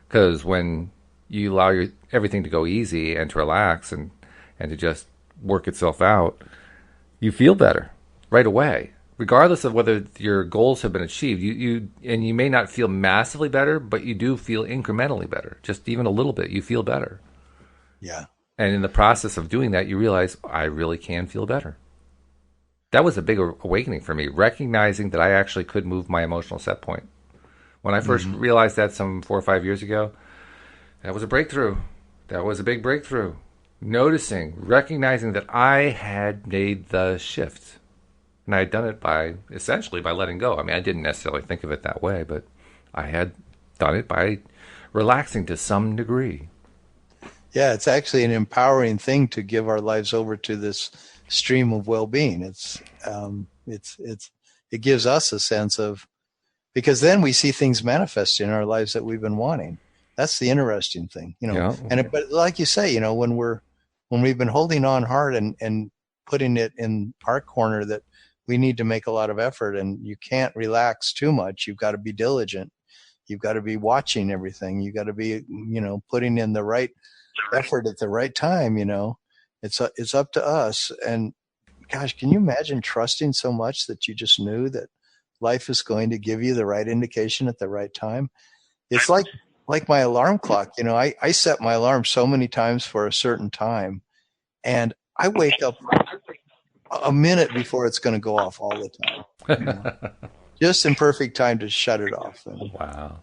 Because when you allow everything to go easy and to relax and to just work itself out, you feel better right away. Regardless of whether your goals have been achieved, you may not feel massively better, but you do feel incrementally better. Just even a little bit, you feel better. Yeah. And in the process of doing that, you realize, I really can feel better. That was a big awakening for me, recognizing that I actually could move my emotional set point. When I first realized that some 4 or 5 years ago, that was a breakthrough. That was a big breakthrough. Recognizing that I had made the shift. And I had done it essentially by letting go. I mean, I didn't necessarily think of it that way, but I had done it by relaxing to some degree. Yeah, it's actually an empowering thing to give our lives over to this stream of well-being. It gives us a sense of, because then we see things manifest in our lives that we've been wanting. That's the interesting thing, but like you say, when we've been holding on hard and putting it in our corner that we need to make a lot of effort, and you can't relax too much. You've got to be diligent. You've got to be watching everything. You've got to be, putting in the right effort at the right time. It's up to us. And gosh, can you imagine trusting so much that you just knew that life is going to give you the right indication at the right time? It's like my alarm clock. I set my alarm so many times for a certain time, and I wake up a minute before it's going to go off all the time. Just in perfect time to shut it off. Wow.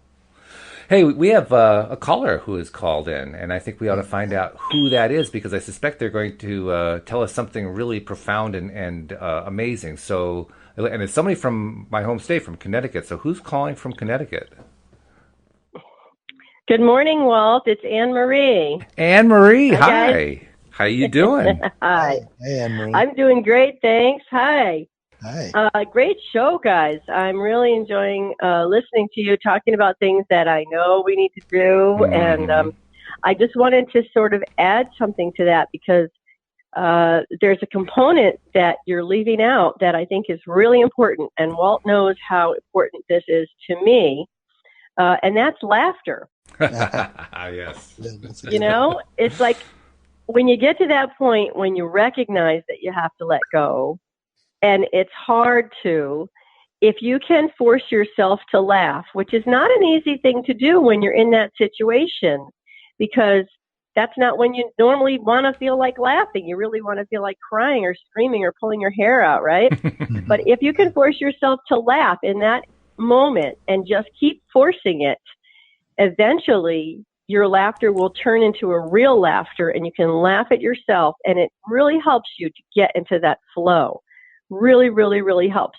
Hey, we have a caller who has called in, and I think we ought to find out who that is, because I suspect they're going to tell us something really profound and amazing. So, and it's somebody from my home state, from Connecticut. So who's calling from Connecticut? Good morning, Walt. It's Anne Marie. Anne Marie, hi. How you doing? Hi. Hey, Anne Marie. I'm doing great, thanks. Hi. Hi. Great show, guys. I'm really enjoying listening to you talking about things that I know we need to do. And I just wanted to sort of add something to that because there's a component that you're leaving out that I think is really important. And Walt knows how important this is to me. And that's laughter. Yes. You know, it's like when you get to that point when you recognize that you have to let go, and it's hard to, if you can force yourself to laugh, which is not an easy thing to do when you're in that situation, because that's not when you normally want to feel like laughing. You really want to feel like crying or screaming or pulling your hair out, right? But if you can force yourself to laugh in that moment and just keep forcing it, eventually your laughter will turn into a real laughter and you can laugh at yourself, and it really helps you to get into that flow. Really, really, really helps.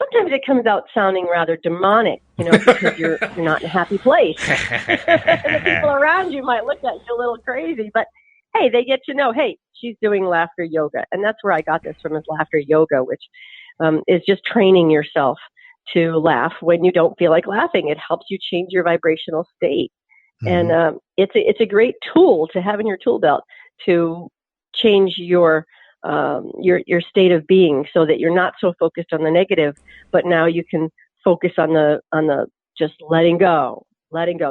Sometimes it comes out sounding rather demonic, you know, because you're not in a happy place. The people around you might look at you a little crazy, but hey, they get to know, hey, she's doing laughter yoga. And that's where I got this from, is laughter yoga, which is just training yourself to laugh when you don't feel like laughing. It helps you change your vibrational state. Mm-hmm. And it's a great tool to have in your tool belt to change your state of being, so that you're not so focused on the negative, but now you can focus on the just letting go,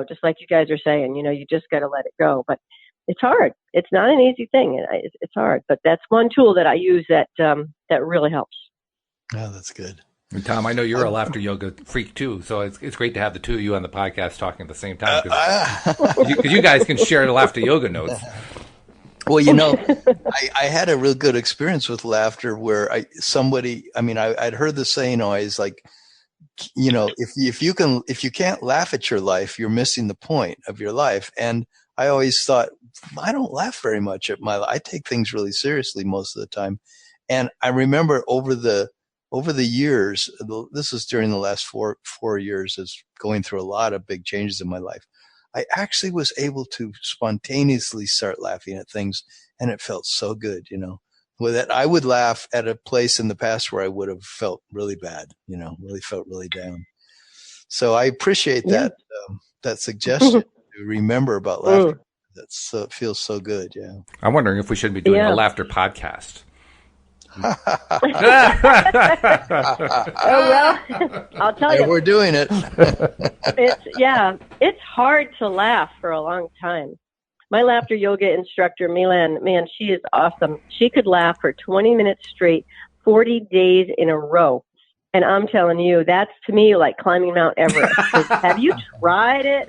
just like you guys are saying. You know, you just got to let it go. But it's hard. It's not an easy thing. It's hard. But that's one tool that I use that really helps. Oh, that's good. And Tom, I know you're a laughter yoga freak too, so it's great to have the two of you on the podcast talking at the same time, because you guys can share the laughter yoga notes. Well, you know, I had a real good experience with laughter where I'd heard the saying always, like, you know, if you can't laugh at your life, you're missing the point of your life. And I always thought, I don't laugh very much at my life. I take things really seriously most of the time. And I remember over the years, this was during the last four years, is going through a lot of big changes in my life. I actually was able to spontaneously start laughing at things, and it felt so good, you know. With that, I would laugh at a place in the past where I would have felt really bad, you know, really felt really down. So I appreciate that suggestion to remember about laughter. It feels so good, yeah. I'm wondering if we should be doing a laughter podcast. Oh, well, I'll tell you. We're doing it. It's hard to laugh for a long time. My laughter yoga instructor, Milan, man, she is awesome. She could laugh for 20 minutes straight, 40 days in a row. And I'm telling you, that's to me like climbing Mount Everest. Have you tried it?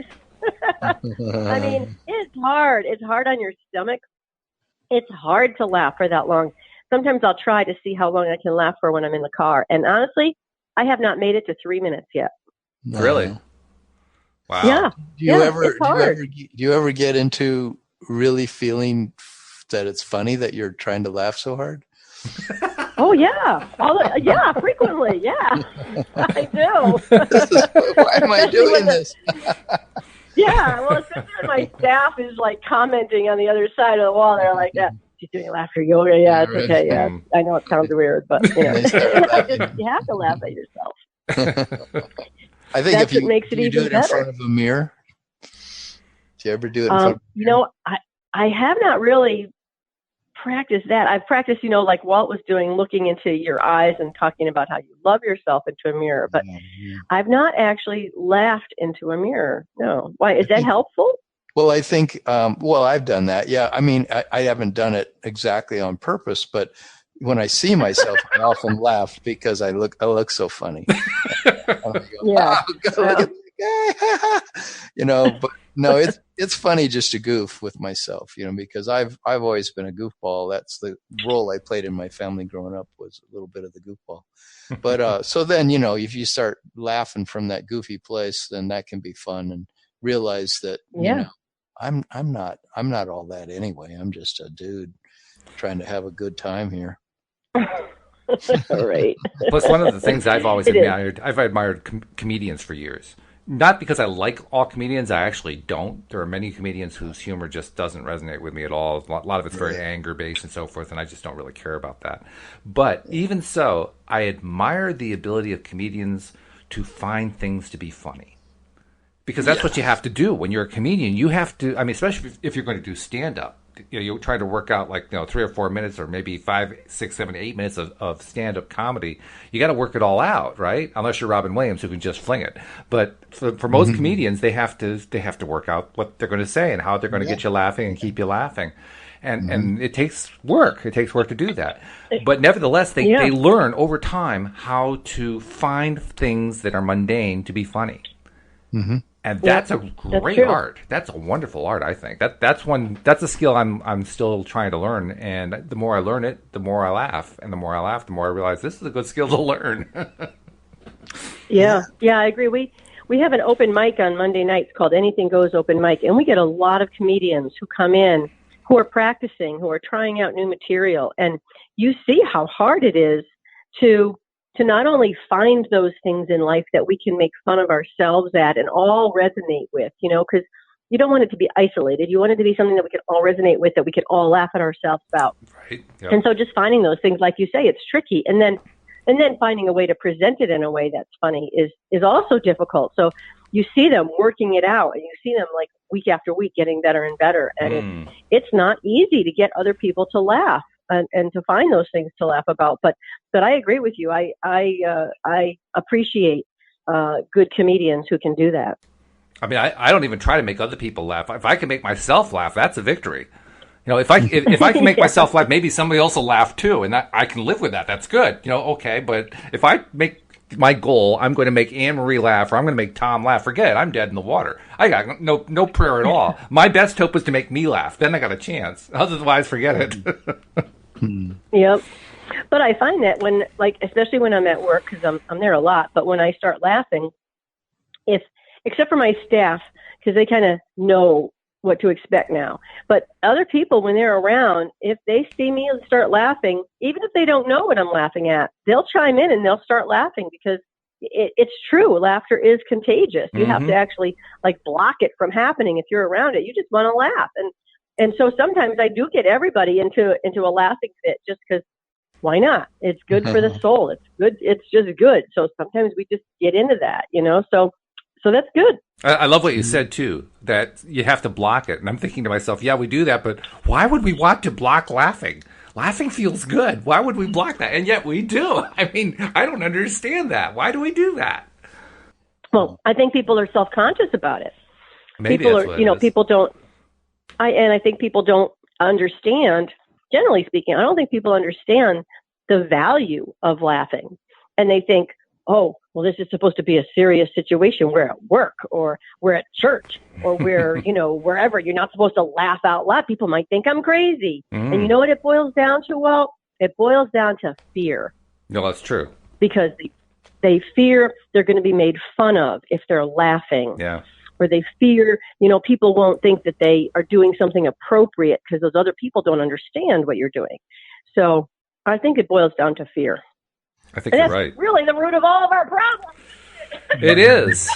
I mean, it's hard. It's hard on your stomach. It's hard to laugh for that long. Sometimes I'll try to see how long I can laugh for when I'm in the car. And honestly, I have not made it to 3 minutes yet. No. Really? Wow. Yeah. Do you ever get into really feeling that it's funny that you're trying to laugh so hard? Oh, yeah. Frequently. Yeah, I do. Why am I doing this? Yeah. Well, especially when my staff is like commenting on the other side of the wall. They're like, yeah, she's doing laughter yoga. Yeah, it's okay. Yeah, I know it sounds weird, but you know, you have to laugh at yourself. I think that's if what makes it you even do it better. in front of a mirror. Do you ever do it in front of a mirror? You know, I have not really practiced that. I've practiced, you know, like Walt was doing, looking into your eyes and talking about how you love yourself into a mirror. But I've not actually laughed into a mirror. No. Why? Is that helpful? Well, I think, I've done that. Yeah. I mean, I haven't done it exactly on purpose, but when I see myself, I often laugh because I look so funny. Yeah. Look at that guy. You know, but no, it's funny just to goof with myself, you know, because I've always been a goofball. That's the role I played in my family growing up, was a little bit of the goofball. But so then, you know, if you start laughing from that goofy place, then that can be fun, and realize that, you know, I'm not all that anyway. I'm just a dude trying to have a good time here. Right. Plus, one of the things I've always admired, I've admired comedians for years. not because I like all comedians. I actually don't. There are many comedians whose humor just doesn't resonate with me at all. A lot of it's very anger based and so forth, and I just don't really care about that. But even so, I admire the ability of comedians to find things to be funny. Because that's what you have to do when you're a comedian. You have to, I mean, especially if you're going to do stand-up. You try to work out 3 or 4 minutes or maybe 5, 6, 7, 8 minutes of stand-up comedy. You got to work it all out, right? Unless you're Robin Williams, who can just fling it. But for most comedians, they have to work out what they're going to say and how they're going to get you laughing and keep you laughing. And it takes work. It takes work to do that. But nevertheless, they learn over time how to find things that are mundane to be funny. Mm-hmm. And that's a great art. That's a wonderful art, I think. That's a skill I'm still trying to learn. And the more I learn it, the more I laugh. And the more I laugh, the more I realize this is a good skill to learn. Yeah, I agree. We have an open mic on Monday nights called Anything Goes Open Mic, and we get a lot of comedians who come in who are practicing, who are trying out new material. And you see how hard it is to not only find those things in life that we can make fun of ourselves at and all resonate with, because you don't want it to be isolated. You want it to be something that we can all resonate with, that we can all laugh at ourselves about. Right. Yep. And so just finding those things, like you say, it's tricky. And then finding a way to present it in a way that's funny is also difficult. So you see them working it out, and you see them like week after week getting better and better. And it's not easy to get other people to laugh. And to find those things to laugh about, but I agree with you. I appreciate good comedians who can do that. I mean, I don't even try to make other people laugh. If I can make myself laugh, that's a victory. If I can make myself laugh, maybe somebody else will laugh too, and I can live with that. That's good. Okay. But if I make my goal, I'm going to make Anne-Marie laugh, or I'm going to make Tom laugh. Forget it. I'm dead in the water. I got no prayer at all. My best hope is to make me laugh. Then I got a chance. Otherwise, forget it. Yep. But I find that especially when I'm at work, because I'm there a lot, but when I start laughing, except for my staff, because they kind of know what to expect now. But other people, when they're around, if they see me and start laughing, even if they don't know what I'm laughing at, they'll chime in and they'll start laughing, because it's true. Laughter is contagious. You have to actually block it from happening. If you're around it, you just want to laugh. And so sometimes I do get everybody into a laughing fit, just because why not? It's good for the soul. It's good. It's just good. So sometimes we just get into that, so that's good. I love what you said too, that you have to block it. And I'm thinking to myself, yeah, we do that, but why would we want to block laughing? Laughing feels good. Why would we block that? And yet we do. I mean, I don't understand that. Why do we do that? Well, I think people are self-conscious about it. Maybe people that's are, what it is. people don't. I think people don't understand, generally speaking, I don't think people understand the value of laughing. And they think, oh, well, this is supposed to be a serious situation. We're at work, or we're at church, or we're, wherever. You're not supposed to laugh out loud. People might think I'm crazy. And you know what it boils down to? Well, it boils down to fear. No, that's true. Because they fear they're going to be made fun of if they're laughing. Yeah. Or they fear, people won't think that they are doing something appropriate because those other people don't understand what you're doing. So I think it boils down to fear. I think you're right. Really the root of all of our problems. It is.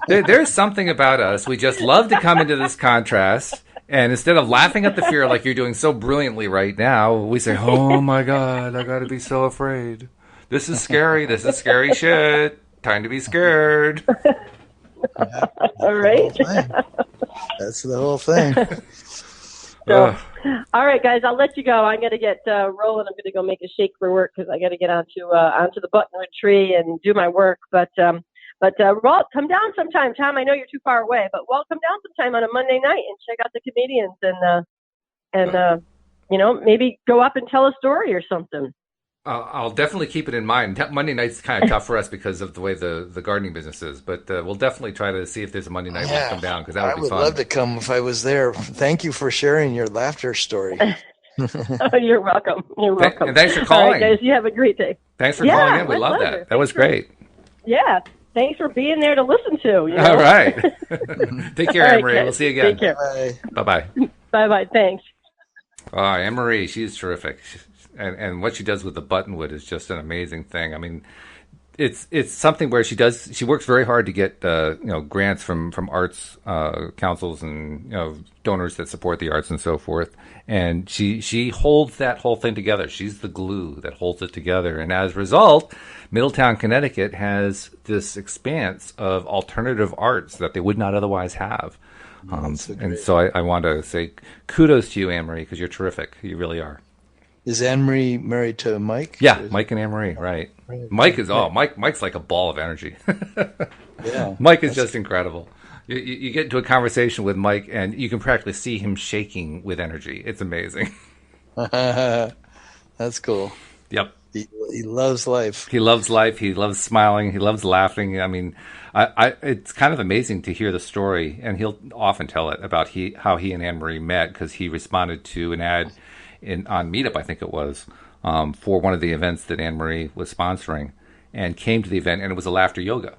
There's something about us. We just love to come into this contrast. And instead of laughing at the fear like you're doing so brilliantly right now, we say, oh my God, I got to be so afraid. This is scary. This is scary shit. Time to be scared. Yeah, all right. That's the whole thing. So, all right, guys, I'll let you go. I'm going to get rolling. I'm going to go make a shake for work, because I got to get onto the buttonwood tree and do my work. But Walt, come down sometime. Tom, I know you're too far away, but Walt, come down sometime on a Monday night and check out the comedians and maybe go up and tell a story or something. I'll definitely keep it in mind. Monday night's kind of tough for us because of the way the gardening business is, but we'll definitely try to see if there's a Monday night we'll come down, because that would be fun. I would love to come if I was there. Thank you for sharing your laughter story. Oh, you're welcome. You're welcome. And thanks for calling. All right, guys, you have a great day. Thanks for calling in. We love pleasure. that. That was great. Yeah. Thanks for being there to listen to. All right. Take care, All right, Anne-Marie. guys. We'll see you again. Take care. Bye-bye. Bye-bye. Thanks. Anne-Marie, she's terrific. And what she does with the buttonwood is just an amazing thing. I mean, it's something where she works very hard to get grants from arts councils and donors that support the arts and so forth, and she holds that whole thing together. She's the glue that holds it together, and as a result, Middletown, Connecticut has this expanse of alternative arts that they would not otherwise have. And so I want to say kudos to you, Anne-Marie, because you're terrific. You really are. Is Anne-Marie married to Mike? Yeah, Mike and Anne-Marie, right. Mike's like a ball of energy. Yeah. Mike is just incredible. You get into a conversation with Mike, and you can practically see him shaking with energy. It's amazing. That's cool. Yep. He loves life. He loves life. He loves smiling. He loves laughing. I mean, it's kind of amazing to hear the story, and he'll often tell it about how he and Anne-Marie met, because he responded to an ad on Meetup, I think it was, for one of the events that Anne-Marie was sponsoring, and came to the event, and it was a laughter yoga.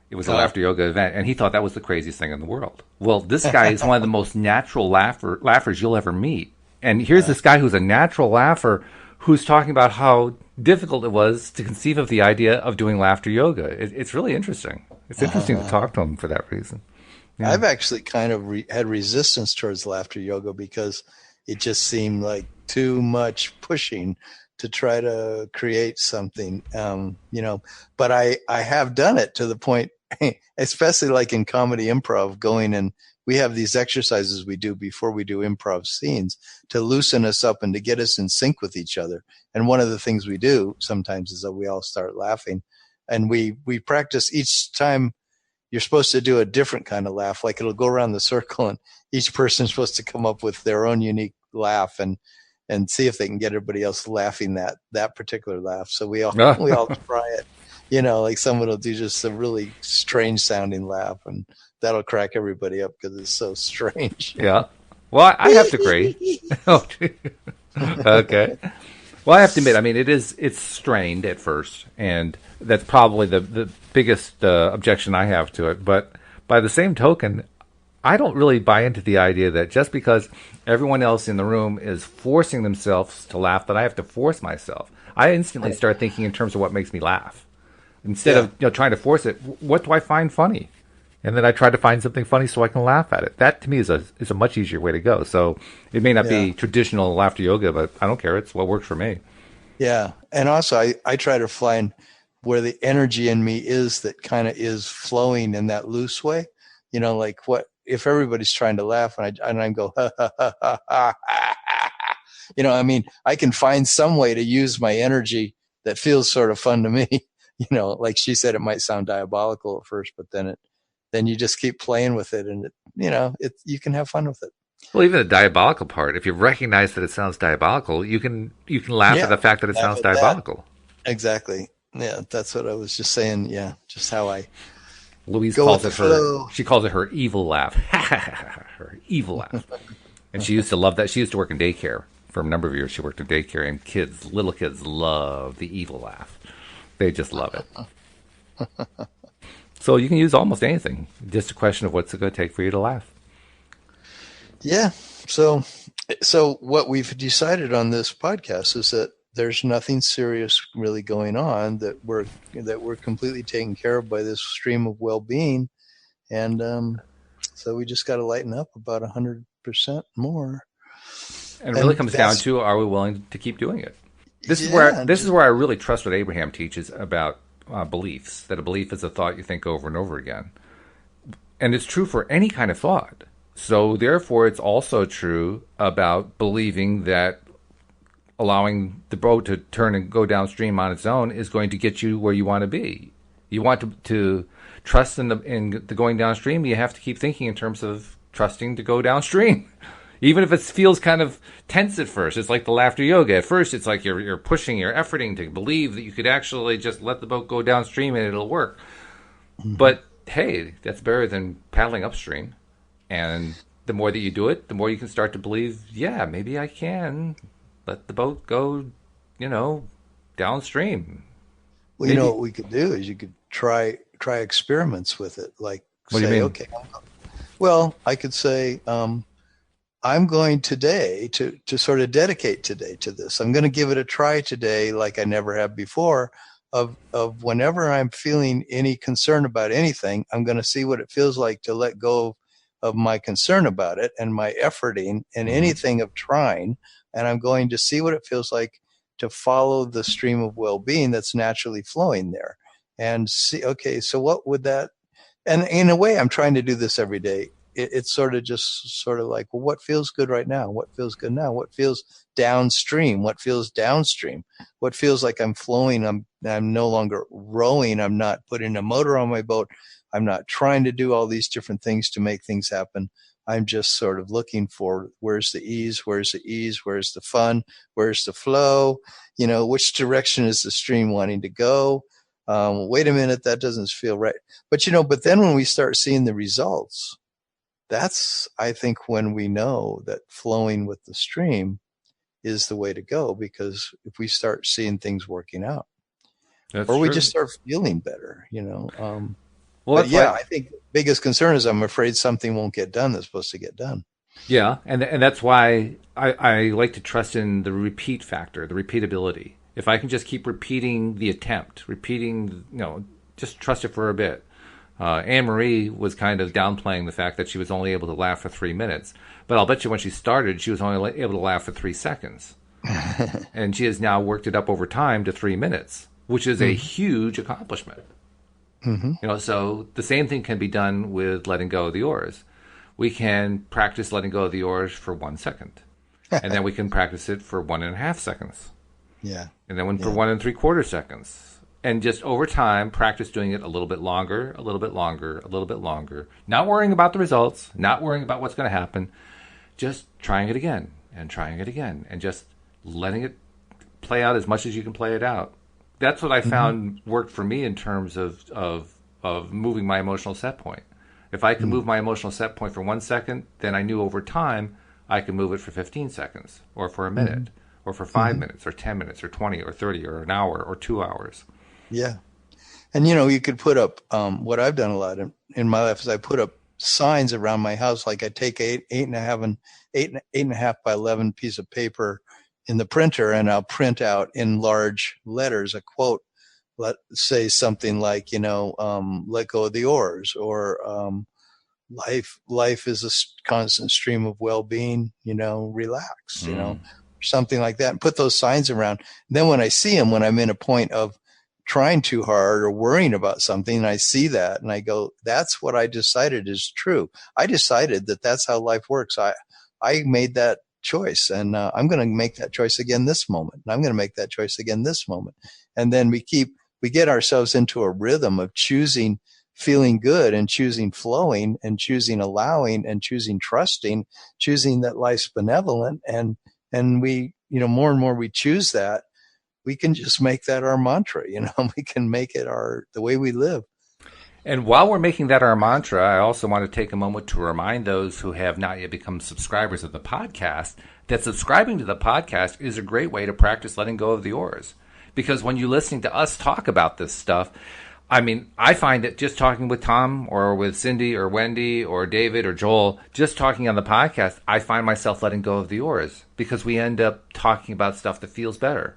It was a laughter yoga event, and he thought that was the craziest thing in the world. Well, this guy is one of the most natural laughers you'll ever meet. And here's this guy who's a natural laugher who's talking about how difficult it was to conceive of the idea of doing laughter yoga. It's really interesting. It's interesting to talk to him for that reason. Yeah. I've actually kind of had resistance towards laughter yoga because it just seemed like too much pushing to try to create something, but I have done it to the point, especially like in comedy improv, going and we have these exercises we do before we do improv scenes to loosen us up and to get us in sync with each other. And one of the things we do sometimes is that we all start laughing, and we practice each time. You're supposed to do a different kind of laugh. Like it'll go around the circle and each person's supposed to come up with their own unique laugh and see if they can get everybody else laughing that particular laugh. So we all try it, like someone will do just a really strange sounding laugh, and that'll crack everybody up because it's so strange. Yeah. Well, I have to agree. Okay. Well, I have to admit, I mean, it's strained at first, and that's probably the biggest objection I have to it. But by the same token, I don't really buy into the idea that just because everyone else in the room is forcing themselves to laugh, that I have to force myself. I instantly start thinking in terms of what makes me laugh. Instead of trying to force it, what do I find funny? And then I try to find something funny so I can laugh at it. That, to me, is a much easier way to go. So it may not be traditional laughter yoga, but I don't care. It's what works for me. Yeah. And also, I try to find where the energy in me is that kind of is flowing in that loose way. Like what if everybody's trying to laugh and I go, ha, ha, ha, ha, ha, ha. I mean, I can find some way to use my energy that feels sort of fun to me. Like she said, it might sound diabolical at first, but then you just keep playing with it, and you can have fun with it. Well, even the diabolical part, if you recognize that it sounds diabolical, you can laugh at the fact that it sounds diabolical. Exactly. Yeah, that's what I was just saying. Yeah, just how Louise calls it her evil laugh. Her evil laugh. And she used to love that. She used to work in daycare for a number of years. She worked in daycare, and little kids love the evil laugh. They just love it. So you can use almost anything. Just a question of what's it going to take for you to laugh. Yeah. So what we've decided on this podcast is that there's nothing serious really going on, that we're completely taken care of by this stream of well-being. And so we just got to lighten up about 100% more. And it really comes down to, are we willing to keep doing it? This is where I really trust what Abraham teaches about beliefs, that a belief is a thought you think over and over again. And it's true for any kind of thought. So therefore, it's also true about believing that allowing the boat to turn and go downstream on its own is going to get you where you want to be. You want to trust in the going downstream, you have to keep thinking in terms of trusting to go downstream. Even if it feels kind of tense at first. It's like the laughter yoga. At first, it's like you're pushing, you're efforting to believe that you could actually just let the boat go downstream and it'll work. Mm-hmm. But, hey, that's better than paddling upstream. And the more that you do it, the more you can start to believe, yeah, maybe I can let the boat go, downstream. Well, maybe. What we could do is you could try experiments with it. Like, what do you mean? Okay, well, I could say, I'm going today to sort of dedicate today to this. I'm going to give it a try today like I never have before of whenever I'm feeling any concern about anything, I'm going to see what it feels like to let go of my concern about it and my efforting and anything of trying. And I'm going to see what it feels like to follow the stream of well-being that's naturally flowing there and see, okay, so what would that, and in a way, I'm trying to do this every day. It's sort of like, well, what feels good right now? What feels good now? What feels downstream? What feels downstream? What feels like I'm flowing? I'm no longer rowing. I'm not putting a motor on my boat. I'm not trying to do all these different things to make things happen. I'm just sort of looking for where's the ease? Where's the ease? Where's the fun? Where's the flow? Which direction is the stream wanting to go? Wait a minute, that doesn't feel right. But then when we start seeing the results, that's, I think, when we know that flowing with the stream is the way to go, because if we start seeing things working out, That's or we true. just start feeling better, Well, but yeah, I think the biggest concern is I'm afraid something won't get done that's supposed to get done. Yeah, and that's why I like to trust in the repeat factor, the repeatability. If I can just keep repeating the attempt, just trust it for a bit. Anne-Marie was kind of downplaying the fact that she was only able to laugh for 3 minutes. But I'll bet you when she started, she was only able to laugh for 3 seconds. And she has now worked it up over time to 3 minutes, which is a huge accomplishment. So the same thing can be done with letting go of the oars. We can practice letting go of the oars for 1 second. And then we can practice it for 1.5 seconds. Yeah. And then for 1 3/4 seconds. And just over time, practice doing it a little bit longer, a little bit longer, a little bit longer. Not worrying about the results, not worrying about what's going to happen. Just trying it again and trying it again and just letting it play out as much as you can play it out. That's what I found worked for me in terms of moving my emotional set point. If I could move my emotional set point for 1 second, then I knew over time I could move it for 15 seconds or for a minute or for 5 minutes or 10 minutes or 20 or 30 or an hour or 2 hours. Yeah. And, you could put up, what I've done a lot in my life is I put up signs around my house. Like I take eight and a half by 11 piece of paper in the printer, and I'll print out in large letters a quote. Let's say something like, let go of the oars, or life is a constant stream of well-being, relax, something like that, and put those signs around. And then when I see them, when I'm in a point of trying too hard or worrying about something, and I see that and I go, that's what I decided is true. I decided that that's how life works. I made that choice, and I'm going to make that choice again this moment. And I'm going to make that choice again this moment. And then we get ourselves into a rhythm of choosing feeling good and choosing flowing and choosing allowing and choosing trusting, choosing that life's benevolent. And we, more and more we choose that, we can just make that our mantra. We can make it the way we live. And while we're making that our mantra, I also want to take a moment to remind those who have not yet become subscribers of the podcast that subscribing to the podcast is a great way to practice letting go of the oars. Because when you're listening to us talk about this stuff, I find that just talking with Tom or with Cindy or Wendy or David or Joel, just talking on the podcast, I find myself letting go of the oars because we end up talking about stuff that feels better.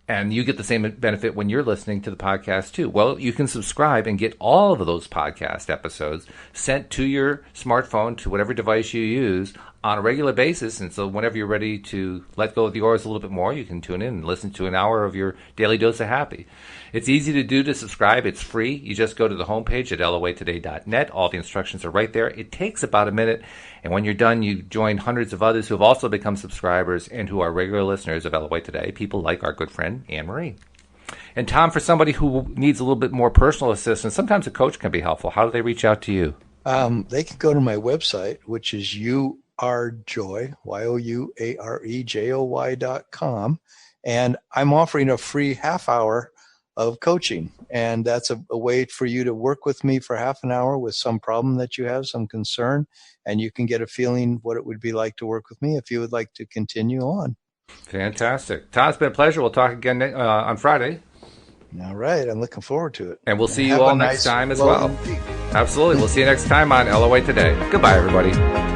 And you get the same benefit when you're listening to the podcast too. Well, you can subscribe and get all of those podcast episodes sent to your smartphone, to whatever device you use on a regular basis. And so whenever you're ready to let go of the oars a little bit more, you can tune in and listen to an hour of your daily dose of happy. It's easy to do to subscribe. It's free. You just go to the homepage at loatoday.net. All the instructions are right there. It takes about a minute. And when you're done, you join hundreds of others who have also become subscribers and who are regular listeners of LOA Today, people like our good friend Anne-Marie. And Tom, for somebody who needs a little bit more personal assistance, sometimes a coach can be helpful. How do they reach out to you? They can go to my website, which is youarejoy, youarejoy.com. And I'm offering a free half hour of coaching. And that's a way for you to work with me for half an hour with some problem that you have, some concern, and you can get a feeling what it would be like to work with me if you would like to continue on. Fantastic. Tom, it's been a pleasure. We'll talk again on Friday. All right. I'm looking forward to it. And we'll see you all next time as well. Absolutely. We'll see you next time on LOA Today. Goodbye, everybody.